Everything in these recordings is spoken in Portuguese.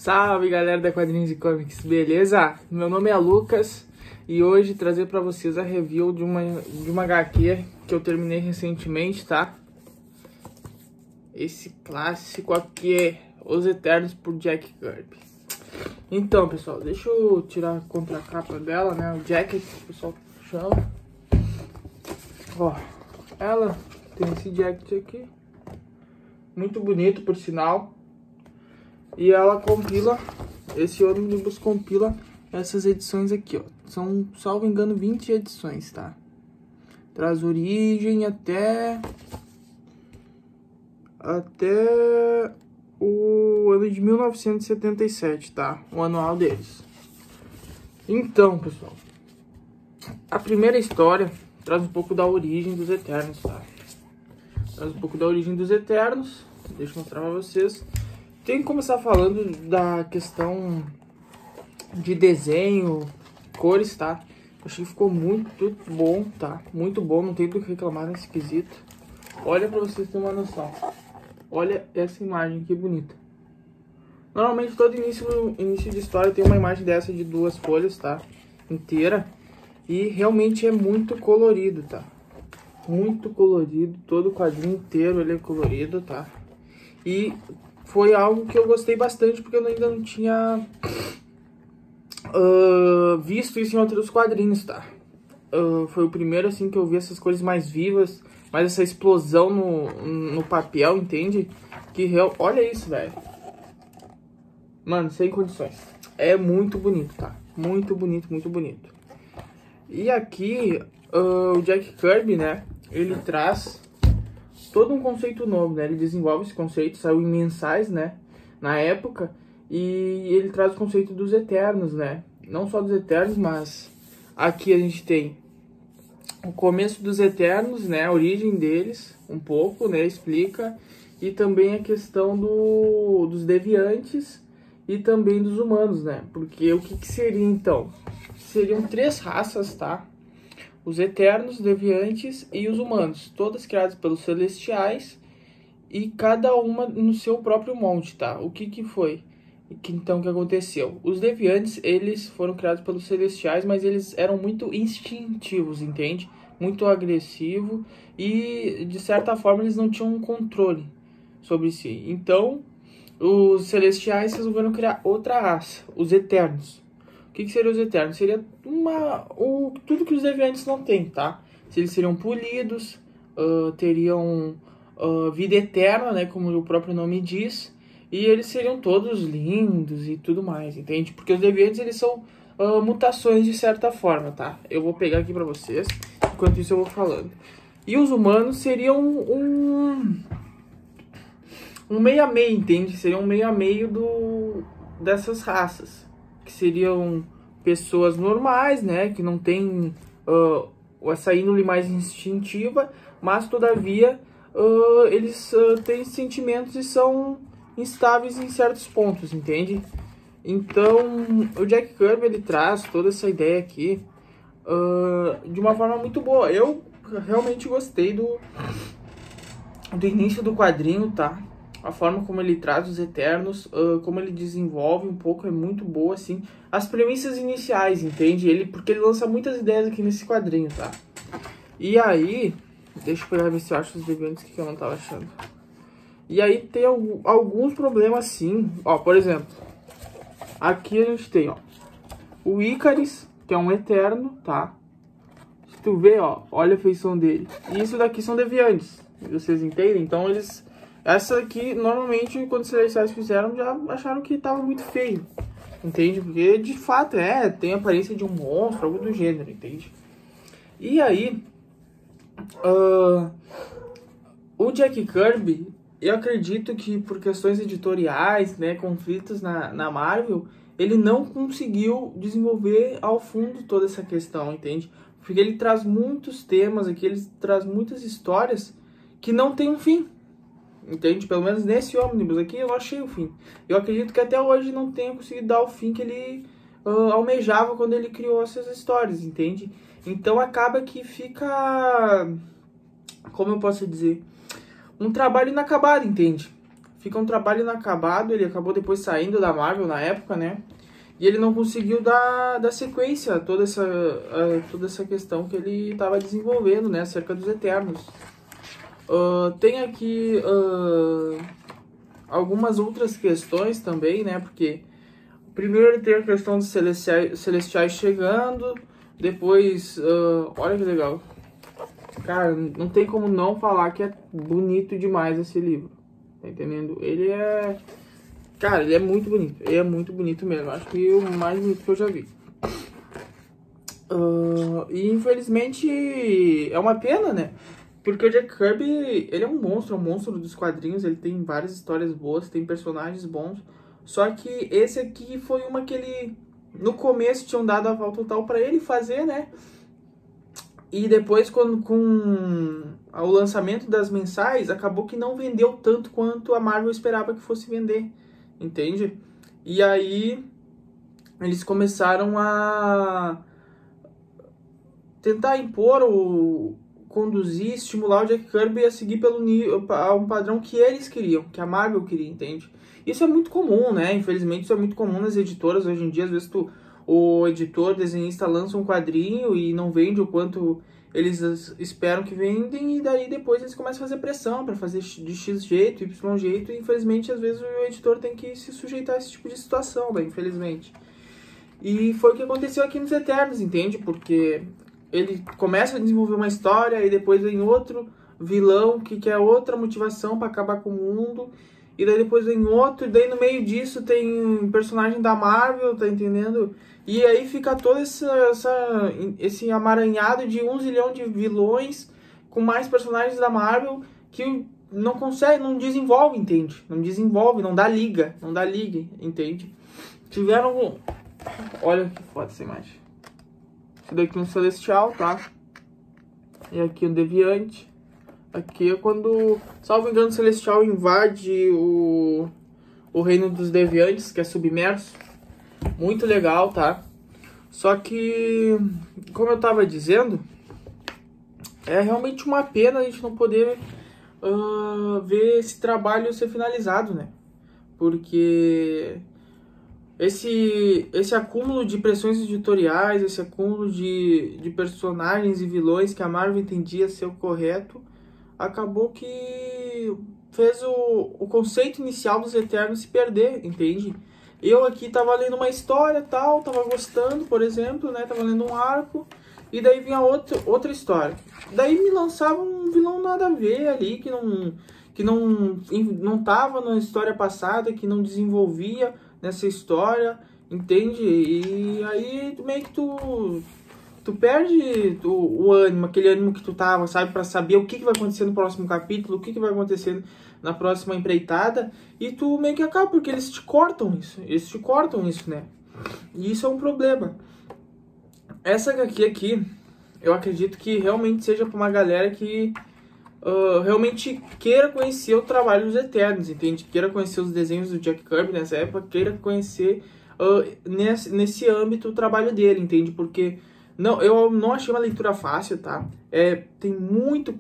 Salve galera da Quadrinhos e Comics, beleza? Meu nome é Lucas e hoje trazer pra vocês a review de uma HQ que eu terminei recentemente, tá? Esse clássico aqui é Os Eternos por Jack Kirby. Então pessoal, deixa eu tirar a contracapa dela, né? O jacket que o pessoal chama. Ó, ela tem esse jacket aqui, muito bonito por sinal. E ela compila, esse ônibus compila essas edições aqui, ó. São, salvo engano, 20 edições, tá? Traz origem até o ano de 1977, tá? O anual deles. Então, pessoal, a primeira história traz um pouco da origem dos Eternos, tá? Traz um pouco da origem dos Eternos. Deixa eu mostrar pra vocês. Tem que começar falando da questão de desenho, cores, tá? Eu achei que ficou muito bom, tá? Muito bom, não tem do que reclamar nesse quesito. Olha pra vocês terem uma noção. Olha essa imagem, que bonita. Normalmente todo início de história tem uma imagem dessa de 2 folhas, tá? Inteira. E realmente é muito colorido, tá? Muito colorido, todo o quadrinho inteiro ele é colorido, tá? E foi algo que eu gostei bastante, porque eu ainda não tinha visto isso em outros quadrinhos, tá? Foi o primeiro, assim, que eu vi essas cores mais vivas, mais essa explosão no papel, entende? Olha isso, velho. Mano, sem condições. É muito bonito, tá? Muito bonito, muito bonito. E aqui, o Jack Kirby, né? Ele traz todo um conceito novo, né? Ele desenvolve esse conceito, saiu em mensais, né? Na época, e ele traz o conceito dos Eternos, né? Não só dos Eternos, mas aqui a gente tem o começo dos Eternos, né? A origem deles, um pouco, né? Explica. E também a questão dos deviantes e também dos humanos, né? Porque o que seria, então? Seriam 3 raças, tá? Os Eternos, Deviantes e os Humanos, todas criadas pelos Celestiais e cada uma no seu próprio monte, tá? O que foi? Então, o que aconteceu? Os Deviantes, eles foram criados pelos Celestiais, mas eles eram muito instintivos, entende? Muito agressivo e, de certa forma, eles não tinham um controle sobre si. Então, os Celestiais resolveram criar outra raça, os Eternos. O que seriam os Eternos? Seria tudo que os Deviantes não têm, tá? Eles seriam polidos, teriam vida eterna, né? Como o próprio nome diz. E eles seriam todos lindos e tudo mais, entende? Porque os Deviantes, eles são mutações de certa forma, tá? Eu vou pegar aqui pra vocês, enquanto isso eu vou falando. E os humanos seriam um meio a meio, entende? Seriam um meio a meio dessas raças. Que seriam pessoas normais, né, que não tem essa índole mais instintiva, mas todavia eles têm sentimentos e são instáveis em certos pontos, entende? Então o Jack Kirby, ele traz toda essa ideia aqui de uma forma muito boa. Eu realmente gostei do início do quadrinho, tá? A forma como ele traz os Eternos, como ele desenvolve um pouco, é muito boa, assim. As premissas iniciais, entende? Porque ele lança muitas ideias aqui nesse quadrinho, tá? E aí, deixa eu pegar ver se eu acho os deviantes que eu não tava achando. E aí tem alguns problemas, sim. Ó, por exemplo, aqui a gente tem, ó, o Icaris, que é um Eterno, tá? Se tu vê, ó, olha a feição dele. E isso daqui são deviantes, vocês entendem? Então eles... Essa aqui, normalmente, quando os Celestiais fizeram, já acharam que tava muito feio, entende? Porque, de fato, tem a aparência de um monstro, algo do gênero, entende? E aí, o Jack Kirby, eu acredito que por questões editoriais, né, conflitos na Marvel, ele não conseguiu desenvolver ao fundo toda essa questão, entende? Porque ele traz muitos temas aqui, ele traz muitas histórias que não tem um fim. Entende? Pelo menos nesse ônibus aqui eu achei o fim. Eu acredito que até hoje não tenha conseguido dar o fim que ele almejava quando ele criou essas histórias, entende? Então acaba que fica, como eu posso dizer, um trabalho inacabado, entende? fica um trabalho inacabado. Ele acabou depois saindo da Marvel na época, né? E ele não conseguiu dar sequência a toda essa questão que ele estava desenvolvendo, né? Acerca dos Eternos. Tem aqui algumas outras questões também, né? Porque primeiro tem a questão dos celestiais chegando. Depois, olha que legal. Cara, não tem como não falar que é bonito demais esse livro. Tá entendendo? Ele é... Cara, ele é muito bonito. Ele é muito bonito mesmo. Acho que é o mais bonito que eu já vi. E infelizmente é uma pena, né? Porque o Jack Kirby, ele é um monstro dos quadrinhos. Ele tem várias histórias boas, tem personagens bons. Só que esse aqui foi uma que ele... No começo tinham dado a volta total pra ele fazer, né? E depois, com o lançamento das mensais, acabou que não vendeu tanto quanto a Marvel esperava que fosse vender. Entende? E aí, eles começaram a tentar conduzir, estimular o Jack Kirby a seguir a um padrão que eles queriam, que a Marvel queria, entende? Isso é muito comum, né? Infelizmente, isso é muito comum nas editoras. Hoje em dia, às vezes, o editor, desenhista lança um quadrinho e não vende o quanto eles esperam que vendem, e daí depois eles começam a fazer pressão para fazer de X jeito, Y jeito, e infelizmente às vezes o editor tem que se sujeitar a esse tipo de situação, né? Infelizmente. E foi o que aconteceu aqui nos Eternos, entende? Porque ele começa a desenvolver uma história e depois vem outro vilão que quer outra motivação para acabar com o mundo. E daí depois vem outro, e daí no meio disso tem um personagem da Marvel, tá entendendo? E aí fica todo esse amaranhado de 1 zilhão de vilões com mais personagens da Marvel que não consegue, não desenvolve, entende? Não desenvolve, não dá liga, entende? Tiveram... Olha que foda essa imagem. Esse daqui é um Celestial, tá? E aqui um Deviante. Aqui é quando, salvo engano, o Celestial invade o reino dos Deviantes, que é submerso. Muito legal, tá? Só que, como eu tava dizendo, é realmente uma pena a gente não poder ver esse trabalho ser finalizado, né? Porque esse acúmulo de pressões editoriais, esse acúmulo de personagens e vilões que a Marvel entendia ser o correto, acabou que fez o conceito inicial dos Eternos se perder, entende? Eu aqui tava lendo uma história tal, tava gostando, por exemplo, né? Tava lendo um arco, e daí vinha outra história. Daí me lançava um vilão nada a ver ali, que não tava na história passada, que não desenvolvia nessa história, entende? E aí meio que tu perde o ânimo, aquele ânimo que tu tava, sabe? Pra saber o que vai acontecer no próximo capítulo, o que vai acontecer na próxima empreitada. E tu meio que acaba, porque eles te cortam isso, né? E isso é um problema. Essa HQ aqui, eu acredito que realmente seja pra uma galera que realmente queira conhecer o trabalho dos Eternos, entende? Queira conhecer os desenhos do Jack Kirby nessa época, queira conhecer nesse âmbito o trabalho dele, entende? Porque... Não, eu não achei uma leitura fácil, tá? Tem muito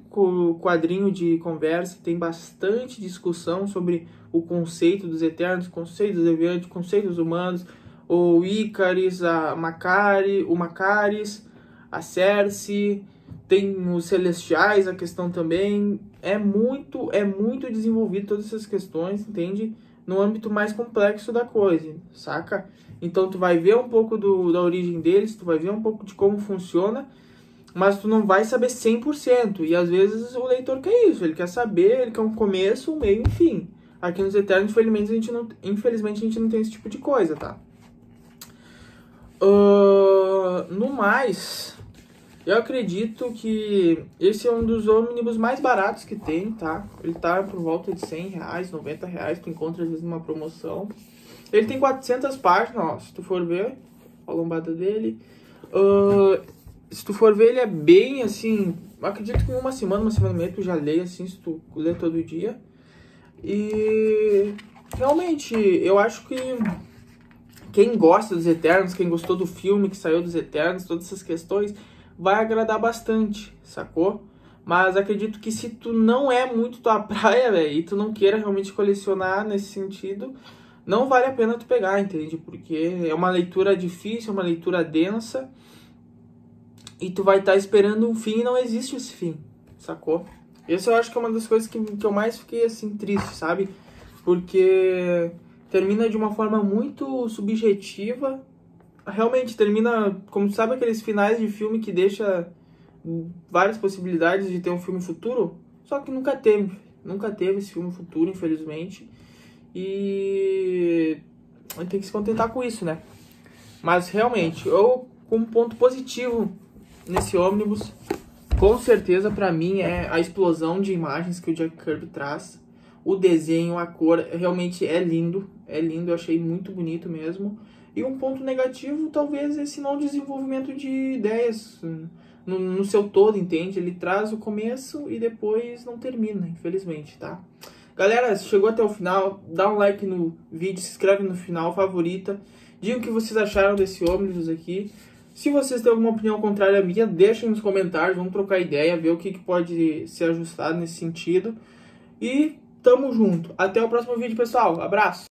quadrinho de conversa, tem bastante discussão sobre o conceito dos Eternos, conceito dos Deviantes, conceito dos humanos, o Icaris, o Macaris, a Cersei, tem os Celestiais, a questão também. É muito desenvolvido todas essas questões, entende? No âmbito mais complexo da coisa, saca? Então tu vai ver um pouco da origem deles, tu vai ver um pouco de como funciona, mas tu não vai saber 100%. E às vezes o leitor quer isso, ele quer saber, ele quer um começo, um meio, um fim. Aqui nos Eternos, infelizmente, a gente não tem esse tipo de coisa, tá? No mais, eu acredito que esse é um dos ônibus mais baratos que tem, tá? Ele tá por volta de R$100, R$90, tu encontra às vezes numa promoção. Ele tem 400 páginas, ó, se tu for ver a lombada dele. Se tu for ver, ele é bem, assim, acredito que em uma semana e meia tu já lê, assim, se tu lê todo dia. E realmente, eu acho que quem gosta dos Eternos, quem gostou do filme que saiu dos Eternos, todas essas questões, vai agradar bastante, sacou? Mas acredito que se tu não é muito tua praia, velho, e tu não queira realmente colecionar nesse sentido, não vale a pena tu pegar, entende? Porque é uma leitura difícil, é uma leitura densa, e tu vai estar esperando um fim e não existe esse fim, sacou? Essa eu acho que é uma das coisas que eu mais fiquei, assim, triste, sabe? Porque termina de uma forma muito subjetiva. Realmente termina, como sabe, aqueles finais de filme que deixa várias possibilidades de ter um filme futuro, só que nunca teve esse filme futuro, infelizmente, e a gente tem que se contentar com isso, né? Mas realmente, eu, como ponto positivo nesse ônibus, com certeza pra mim é a explosão de imagens que o Jack Kirby traz, o desenho, a cor, realmente é lindo, eu achei muito bonito mesmo. E um ponto negativo, talvez, esse não desenvolvimento de ideias no seu todo, entende? Ele traz o começo e depois não termina, infelizmente, tá? Galera, se chegou até o final, dá um like no vídeo, se inscreve no final, favorita. Digam o que vocês acharam desse ônibus aqui. Se vocês têm alguma opinião contrária à minha, deixem nos comentários, vamos trocar ideia, ver o que pode ser ajustado nesse sentido. E tamo junto. Até o próximo vídeo, pessoal. Abraço!